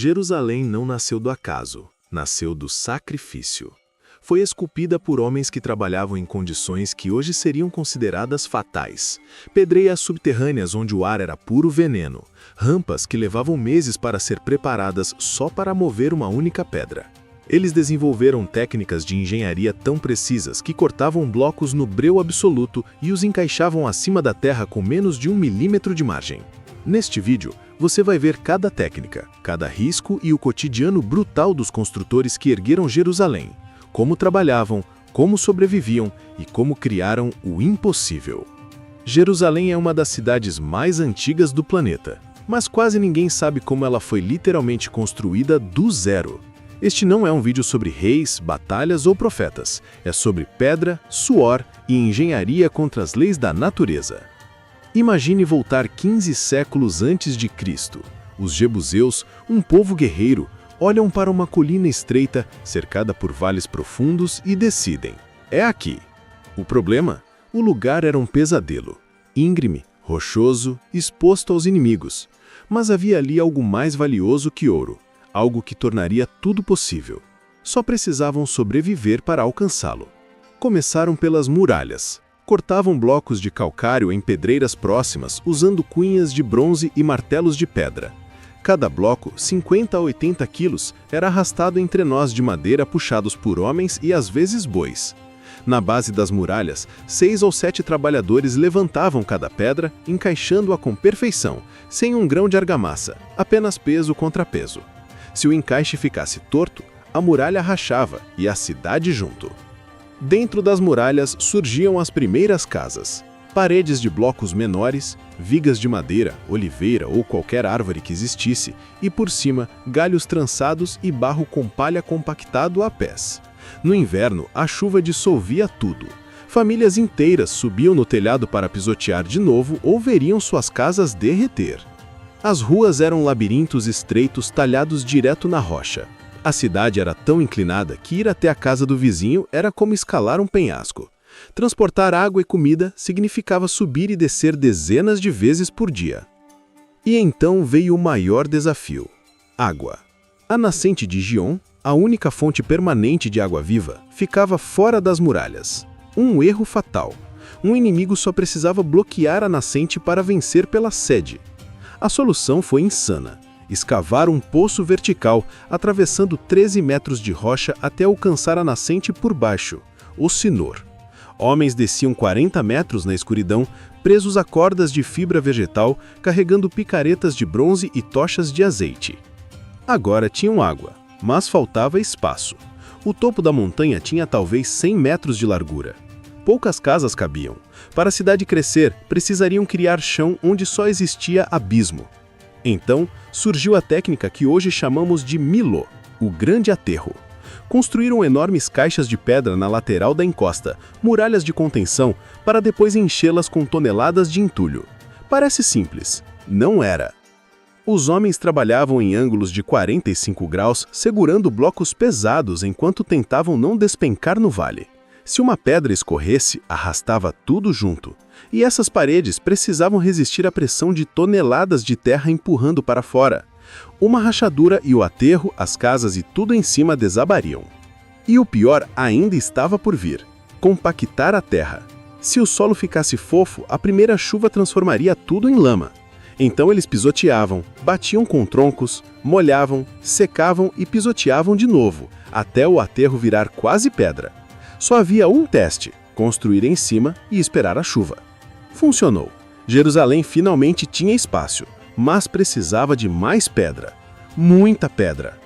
Jerusalém não nasceu do acaso, nasceu do sacrifício. Foi esculpida por homens que trabalhavam em condições que hoje seriam consideradas fatais. Pedreiras subterrâneas onde o ar era puro veneno, rampas que levavam meses para ser preparadas só para mover uma única pedra. Eles desenvolveram técnicas de engenharia tão precisas que cortavam blocos no breu absoluto e os encaixavam acima da terra com menos de 1 milímetro de margem. Neste vídeo, você vai ver cada técnica, cada risco e o cotidiano brutal dos construtores que ergueram Jerusalém, como trabalhavam, como sobreviviam e como criaram o impossível. Jerusalém é uma das cidades mais antigas do planeta, mas quase ninguém sabe como ela foi literalmente construída do zero. Este não é um vídeo sobre reis, batalhas ou profetas, é sobre pedra, suor e engenharia contra as leis da natureza. Imagine voltar 15 séculos antes de Cristo. Os jebuseus, um povo guerreiro, olham para uma colina estreita, cercada por vales profundos e decidem: é aqui. O problema? O lugar era um pesadelo. Íngreme, rochoso, exposto aos inimigos. Mas havia ali algo mais valioso que ouro. Algo que tornaria tudo possível. Só precisavam sobreviver para alcançá-lo. Começaram pelas muralhas. Cortavam blocos de calcário em pedreiras próximas usando cunhas de bronze e martelos de pedra. Cada bloco, 50 a 80 quilos, era arrastado em trenós de madeira puxados por homens e às vezes bois. Na base das muralhas, 6 ou 7 trabalhadores levantavam cada pedra, encaixando-a com perfeição, sem um grão de argamassa, apenas peso contra peso. Se o encaixe ficasse torto, a muralha rachava e a cidade junto. Dentro das muralhas surgiam as primeiras casas. Paredes de blocos menores, vigas de madeira, oliveira ou qualquer árvore que existisse, e por cima, galhos trançados e barro com palha compactado a pés. No inverno, a chuva dissolvia tudo. Famílias inteiras subiam no telhado para pisotear de novo ou veriam suas casas derreter. As ruas eram labirintos estreitos talhados direto na rocha. A cidade era tão inclinada que ir até a casa do vizinho era como escalar um penhasco. Transportar água e comida significava subir e descer dezenas de vezes por dia. E então veio o maior desafio: água. A nascente de Gion, a única fonte permanente de água viva, ficava fora das muralhas. Um erro fatal. Um inimigo só precisava bloquear a nascente para vencer pela sede. A solução foi insana: escavar um poço vertical, atravessando 13 metros de rocha até alcançar a nascente por baixo, o Sinor. Homens desciam 40 metros na escuridão, presos a cordas de fibra vegetal, carregando picaretas de bronze e tochas de azeite. Agora tinham água, mas faltava espaço. O topo da montanha tinha talvez 100 metros de largura. Poucas casas cabiam. Para a cidade crescer, precisariam criar chão onde só existia abismo. Então, surgiu a técnica que hoje chamamos de Milô, o grande aterro. Construíram enormes caixas de pedra na lateral da encosta, muralhas de contenção, para depois enchê-las com toneladas de entulho. Parece simples. Não era. Os homens trabalhavam em ângulos de 45 graus, segurando blocos pesados enquanto tentavam não despencar no vale. Se uma pedra escorresse, arrastava tudo junto. E essas paredes precisavam resistir à pressão de toneladas de terra empurrando para fora. Uma rachadura e o aterro, as casas e tudo em cima desabariam. E o pior ainda estava por vir: compactar a terra. Se o solo ficasse fofo, a primeira chuva transformaria tudo em lama. Então eles pisoteavam, batiam com troncos, molhavam, secavam e pisoteavam de novo, até o aterro virar quase pedra. Só havia um teste: construir em cima e esperar a chuva. Funcionou. Jerusalém finalmente tinha espaço, mas precisava de mais pedra. Muita pedra.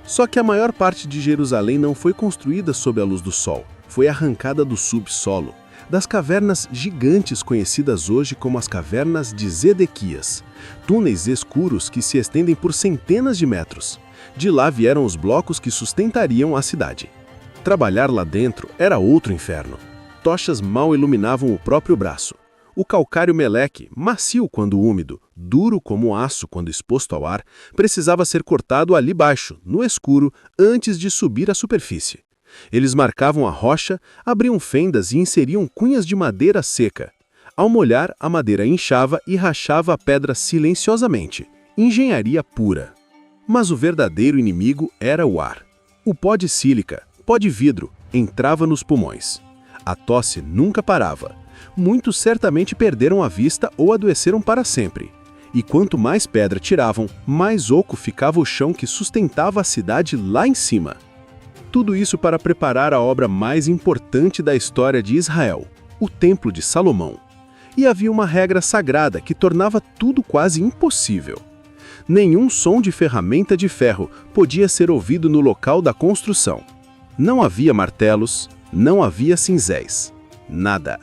Só que a maior parte de Jerusalém não foi construída sob a luz do sol. Foi arrancada do subsolo, das cavernas gigantes conhecidas hoje como as cavernas de Zedequias. Túneis escuros que se estendem por centenas de metros. De lá vieram os blocos que sustentariam a cidade. Trabalhar lá dentro era outro inferno. Tochas mal iluminavam o próprio braço. O calcário meleque, macio quando úmido, duro como aço quando exposto ao ar, precisava ser cortado ali baixo, no escuro, antes de subir à superfície. Eles marcavam a rocha, abriam fendas e inseriam cunhas de madeira seca. Ao molhar, a madeira inchava e rachava a pedra silenciosamente. Engenharia pura. Mas o verdadeiro inimigo era o ar. O pó de sílica, pó de vidro, entrava nos pulmões. A tosse nunca parava. Muitos certamente perderam a vista ou adoeceram para sempre. E quanto mais pedra tiravam, mais oco ficava o chão que sustentava a cidade lá em cima. Tudo isso para preparar a obra mais importante da história de Israel, o Templo de Salomão. E havia uma regra sagrada que tornava tudo quase impossível. Nenhum som de ferramenta de ferro podia ser ouvido no local da construção. Não havia martelos, não havia cinzéis. Nada.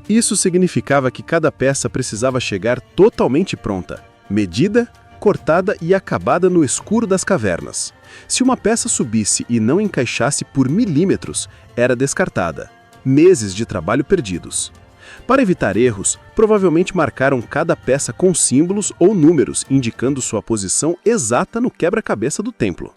Isso significava que cada peça precisava chegar totalmente pronta, medida, cortada e acabada no escuro das cavernas. Se uma peça subisse e não encaixasse por milímetros, era descartada. Meses de trabalho perdidos. Para evitar erros, provavelmente marcaram cada peça com símbolos ou números indicando sua posição exata no quebra-cabeça do templo.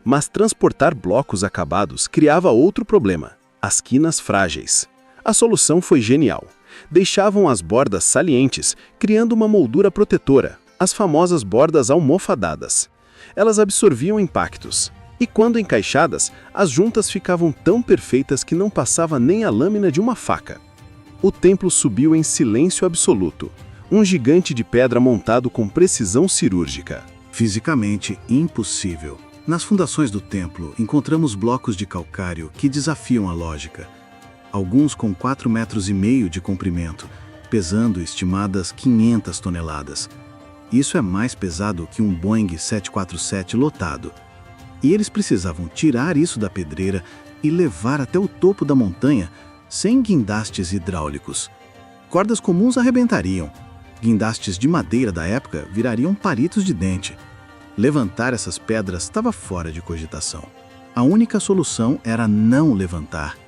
Mas transportar blocos acabados criava outro problema: as quinas frágeis. A solução foi genial. Deixavam as bordas salientes, criando uma moldura protetora, as famosas bordas almofadadas. Elas absorviam impactos, e quando encaixadas, as juntas ficavam tão perfeitas que não passava nem a lâmina de uma faca. O templo subiu em silêncio absoluto, um gigante de pedra montado com precisão cirúrgica. Fisicamente impossível. Nas fundações do templo, encontramos blocos de calcário que desafiam a lógica. Alguns com 4,5 metros de comprimento, pesando estimadas 500 toneladas. Isso é mais pesado que um Boeing 747 lotado. E eles precisavam tirar isso da pedreira e levar até o topo da montanha sem guindastes hidráulicos. Cordas comuns arrebentariam. Guindastes de madeira da época virariam palitos de dente. Levantar essas pedras estava fora de cogitação. A única solução era não levantar.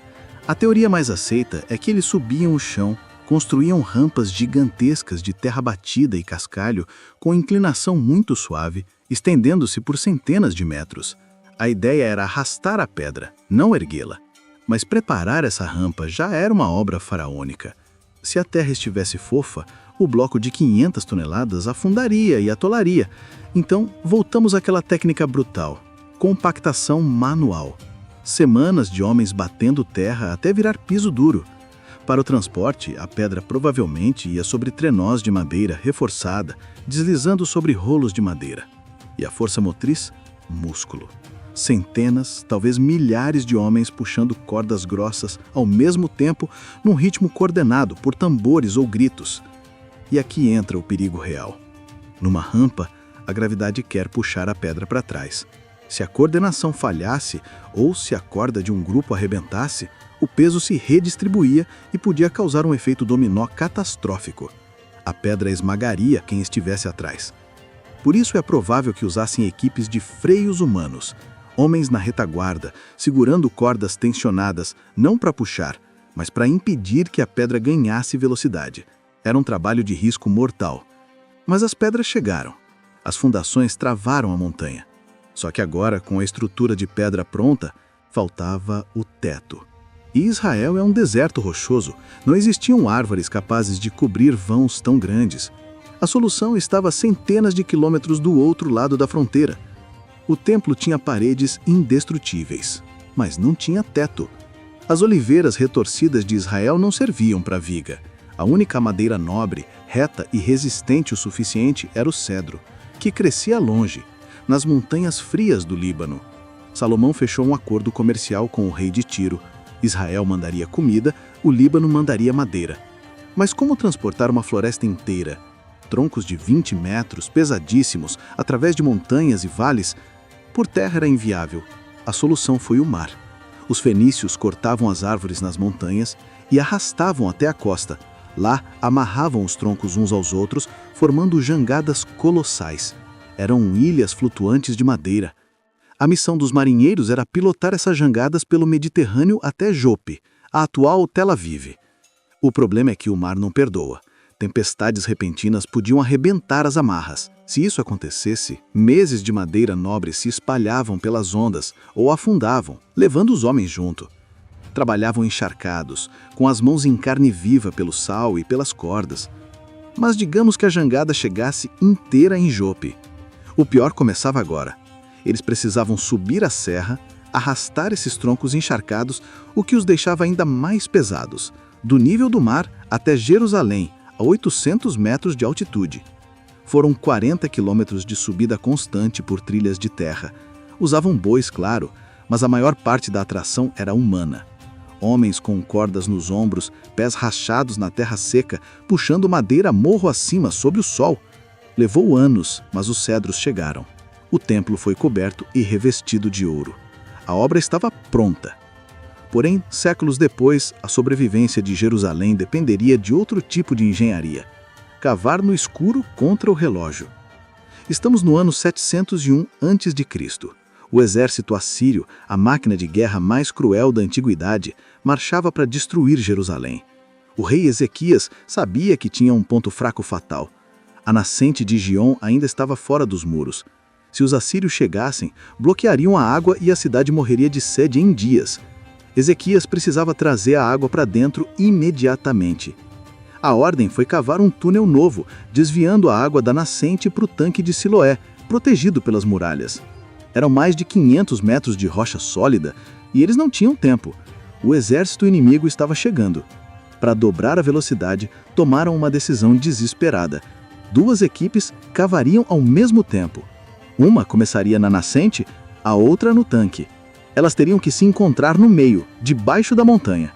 A teoria mais aceita é que eles subiam o chão, construíam rampas gigantescas de terra batida e cascalho com inclinação muito suave, estendendo-se por centenas de metros. A ideia era arrastar a pedra, não erguê-la. Mas preparar essa rampa já era uma obra faraônica. Se a terra estivesse fofa, o bloco de 500 toneladas afundaria e atolaria. Então, voltamos àquela técnica brutal: compactação manual. Semanas de homens batendo terra até virar piso duro. Para o transporte, a pedra provavelmente ia sobre trenós de madeira reforçada, deslizando sobre rolos de madeira. E a força motriz? Músculo. Centenas, talvez milhares de homens puxando cordas grossas ao mesmo tempo, num ritmo coordenado por tambores ou gritos. E aqui entra o perigo real. Numa rampa, a gravidade quer puxar a pedra para trás. Se a coordenação falhasse ou se a corda de um grupo arrebentasse, o peso se redistribuía e podia causar um efeito dominó catastrófico. A pedra esmagaria quem estivesse atrás. Por isso é provável que usassem equipes de freios humanos, homens na retaguarda, segurando cordas tensionadas, não para puxar, mas para impedir que a pedra ganhasse velocidade. Era um trabalho de risco mortal. Mas as pedras chegaram. As fundações travaram a montanha. Só que agora, com a estrutura de pedra pronta, faltava o teto. E Israel é um deserto rochoso. Não existiam árvores capazes de cobrir vãos tão grandes. A solução estava a centenas de quilômetros do outro lado da fronteira. O templo tinha paredes indestrutíveis, mas não tinha teto. As oliveiras retorcidas de Israel não serviam para viga. A única madeira nobre, reta e resistente o suficiente era o cedro, que crescia longe, nas montanhas frias do Líbano. Salomão fechou um acordo comercial com o rei de Tiro. Israel mandaria comida, o Líbano mandaria madeira. Mas como transportar uma floresta inteira? Troncos de 20 metros, pesadíssimos, através de montanhas e vales? Por terra era inviável. A solução foi o mar. Os fenícios cortavam as árvores nas montanhas e arrastavam até a costa. Lá, amarravam os troncos uns aos outros, formando jangadas colossais. Eram ilhas flutuantes de madeira. A missão dos marinheiros era pilotar essas jangadas pelo Mediterrâneo até Jope, a atual Tel Aviv. O problema é que o mar não perdoa. Tempestades repentinas podiam arrebentar as amarras. Se isso acontecesse, meses de madeira nobre se espalhavam pelas ondas ou afundavam, levando os homens junto. Trabalhavam encharcados, com as mãos em carne viva pelo sal e pelas cordas. Mas digamos que a jangada chegasse inteira em Jope. O pior começava agora. Eles precisavam subir a serra, arrastar esses troncos encharcados, o que os deixava ainda mais pesados, do nível do mar até Jerusalém, a 800 metros de altitude. Foram 40 quilômetros de subida constante por trilhas de terra. Usavam bois, claro, mas a maior parte da atração era humana. Homens com cordas nos ombros, pés rachados na terra seca, puxando madeira morro acima sob o sol. Levou anos, mas os cedros chegaram. O templo foi coberto e revestido de ouro. A obra estava pronta. Porém, séculos depois, a sobrevivência de Jerusalém dependeria de outro tipo de engenharia. Cavar no escuro contra o relógio. Estamos no ano 701 a.C. O exército assírio, a máquina de guerra mais cruel da antiguidade, marchava para destruir Jerusalém. O rei Ezequias sabia que tinha um ponto fraco fatal. A nascente de Gion ainda estava fora dos muros. Se os assírios chegassem, bloqueariam a água e a cidade morreria de sede em dias. Ezequias precisava trazer a água para dentro imediatamente. A ordem foi cavar um túnel novo, desviando a água da nascente para o tanque de Siloé, protegido pelas muralhas. Eram mais de 500 metros de rocha sólida e eles não tinham tempo. O exército inimigo estava chegando. Para dobrar a velocidade, tomaram uma decisão desesperada. 2 equipes cavariam ao mesmo tempo. Uma começaria na nascente, a outra no tanque. Elas teriam que se encontrar no meio, debaixo da montanha.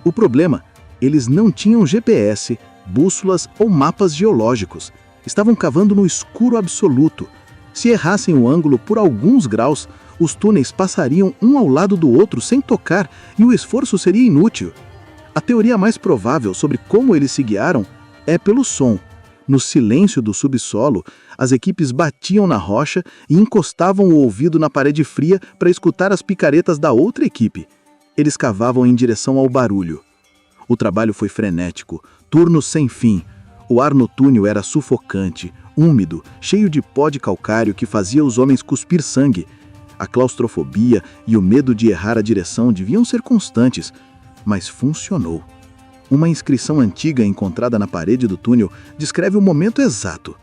O problema, eles não tinham GPS, bússolas ou mapas geológicos. Estavam cavando no escuro absoluto. Se errassem o ângulo por alguns graus, os túneis passariam um ao lado do outro sem tocar e o esforço seria inútil. A teoria mais provável sobre como eles se guiaram é pelo som. No silêncio do subsolo, as equipes batiam na rocha e encostavam o ouvido na parede fria para escutar as picaretas da outra equipe. Eles cavavam em direção ao barulho. O trabalho foi frenético, turnos sem fim. O ar no túnel era sufocante, úmido, cheio de pó de calcário que fazia os homens cuspir sangue. A claustrofobia e o medo de errar a direção deviam ser constantes, mas funcionou. Uma inscrição antiga encontrada na parede do túnel descreve o momento exato.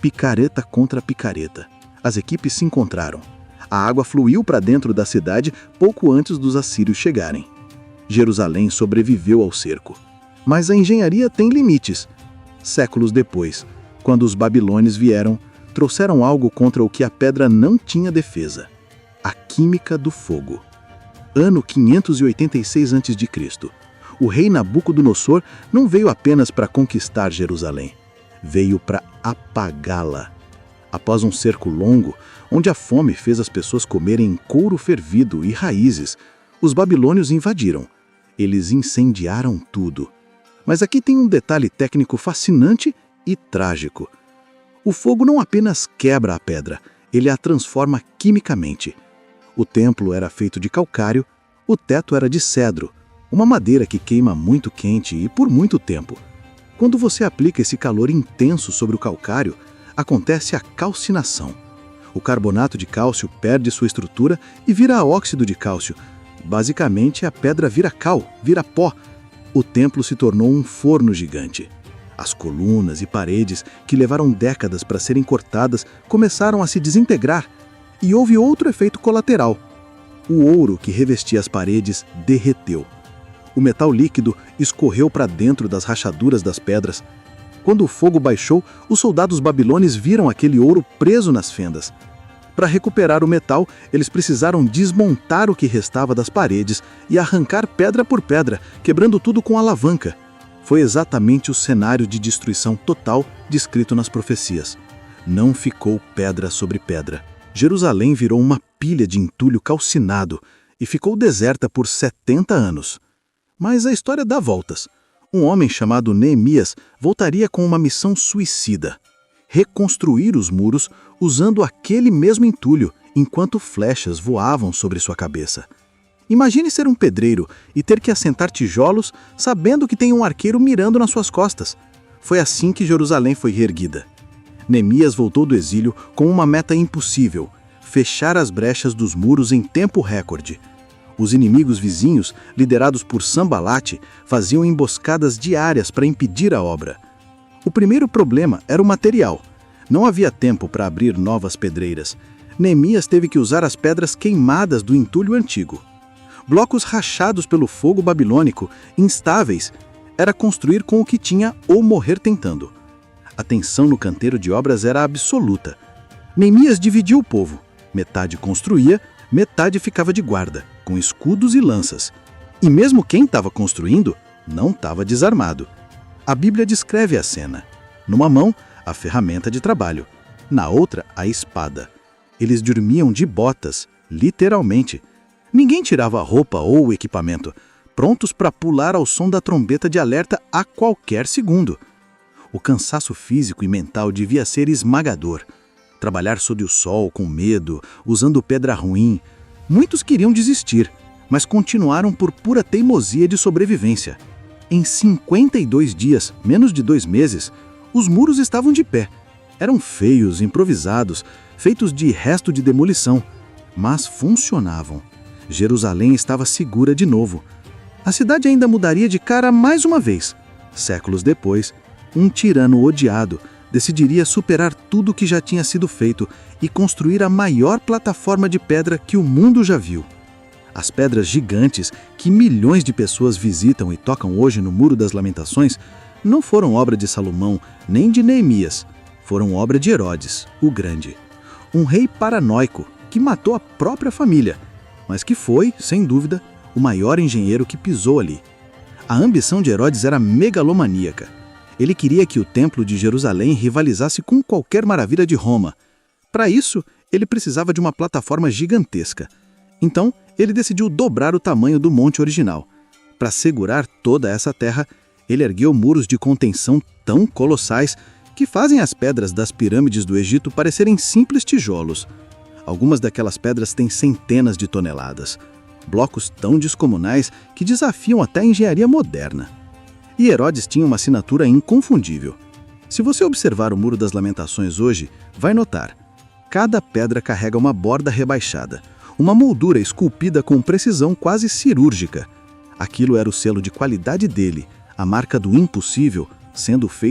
Picareta contra picareta. As equipes se encontraram. A água fluiu para dentro da cidade pouco antes dos assírios chegarem. Jerusalém sobreviveu ao cerco. Mas a engenharia tem limites. Séculos depois, quando os babilônios vieram, trouxeram algo contra o que a pedra não tinha defesa: a química do fogo. Ano 586 a.C. O rei Nabucodonosor não veio apenas para conquistar Jerusalém, veio para apagá-la. Após um cerco longo, onde a fome fez as pessoas comerem couro fervido e raízes, os babilônios invadiram. Eles incendiaram tudo. Mas aqui tem um detalhe técnico fascinante e trágico. O fogo não apenas quebra a pedra, ele a transforma quimicamente. O templo era feito de calcário, o teto era de cedro, uma madeira que queima muito quente e por muito tempo. Quando você aplica esse calor intenso sobre o calcário, acontece a calcinação. O carbonato de cálcio perde sua estrutura e vira óxido de cálcio. Basicamente, a pedra vira cal, vira pó. O templo se tornou um forno gigante. As colunas e paredes, que levaram décadas para serem cortadas, começaram a se desintegrar. E houve outro efeito colateral. O ouro que revestia as paredes derreteu. O metal líquido escorreu para dentro das rachaduras das pedras. Quando o fogo baixou, os soldados babilônios viram aquele ouro preso nas fendas. Para recuperar o metal, eles precisaram desmontar o que restava das paredes e arrancar pedra por pedra, quebrando tudo com alavanca. Foi exatamente o cenário de destruição total descrito nas profecias. Não ficou pedra sobre pedra. Jerusalém virou uma pilha de entulho calcinado e ficou deserta por 70 anos. Mas a história dá voltas. Um homem chamado Neemias voltaria com uma missão suicida: reconstruir os muros usando aquele mesmo entulho, enquanto flechas voavam sobre sua cabeça. Imagine ser um pedreiro e ter que assentar tijolos sabendo que tem um arqueiro mirando nas suas costas. Foi assim que Jerusalém foi reerguida. Neemias voltou do exílio com uma meta impossível: fechar as brechas dos muros em tempo recorde. Os inimigos vizinhos, liderados por Sambalate, faziam emboscadas diárias para impedir a obra. O primeiro problema era o material. Não havia tempo para abrir novas pedreiras. Neemias teve que usar as pedras queimadas do entulho antigo. Blocos rachados pelo fogo babilônico, instáveis, era construir com o que tinha ou morrer tentando. A tensão no canteiro de obras era absoluta. Neemias dividiu o povo. Metade construía, metade ficava de guarda, com escudos e lanças. E mesmo quem estava construindo, não estava desarmado. A Bíblia descreve a cena. Numa mão, a ferramenta de trabalho. Na outra, a espada. Eles dormiam de botas, literalmente. Ninguém tirava a roupa ou o equipamento, prontos para pular ao som da trombeta de alerta a qualquer segundo. O cansaço físico e mental devia ser esmagador. Trabalhar sob o sol, com medo, usando pedra ruim. Muitos queriam desistir, mas continuaram por pura teimosia de sobrevivência. Em 52 dias, menos de 2 meses, os muros estavam de pé. Eram feios, improvisados, feitos de resto de demolição, mas funcionavam. Jerusalém estava segura de novo. A cidade ainda mudaria de cara mais uma vez. Séculos depois, um tirano odiado decidiria superar tudo que já tinha sido feito e construir a maior plataforma de pedra que o mundo já viu. As pedras gigantes que milhões de pessoas visitam e tocam hoje no Muro das Lamentações não foram obra de Salomão nem de Neemias, foram obra de Herodes, o Grande. Um rei paranoico que matou a própria família, mas que foi, sem dúvida, o maior engenheiro que pisou ali. A ambição de Herodes era megalomaníaca. Ele queria que o Templo de Jerusalém rivalizasse com qualquer maravilha de Roma. Para isso, ele precisava de uma plataforma gigantesca. Então, ele decidiu dobrar o tamanho do monte original. Para segurar toda essa terra, ele ergueu muros de contenção tão colossais que fazem as pedras das pirâmides do Egito parecerem simples tijolos. Algumas daquelas pedras têm centenas de toneladas. Blocos tão descomunais que desafiam até a engenharia moderna. E Herodes tinha uma assinatura inconfundível. Se você observar o Muro das Lamentações hoje, vai notar. Cada pedra carrega uma borda rebaixada, uma moldura esculpida com precisão quase cirúrgica. Aquilo era o selo de qualidade dele, a marca do impossível, sendo feito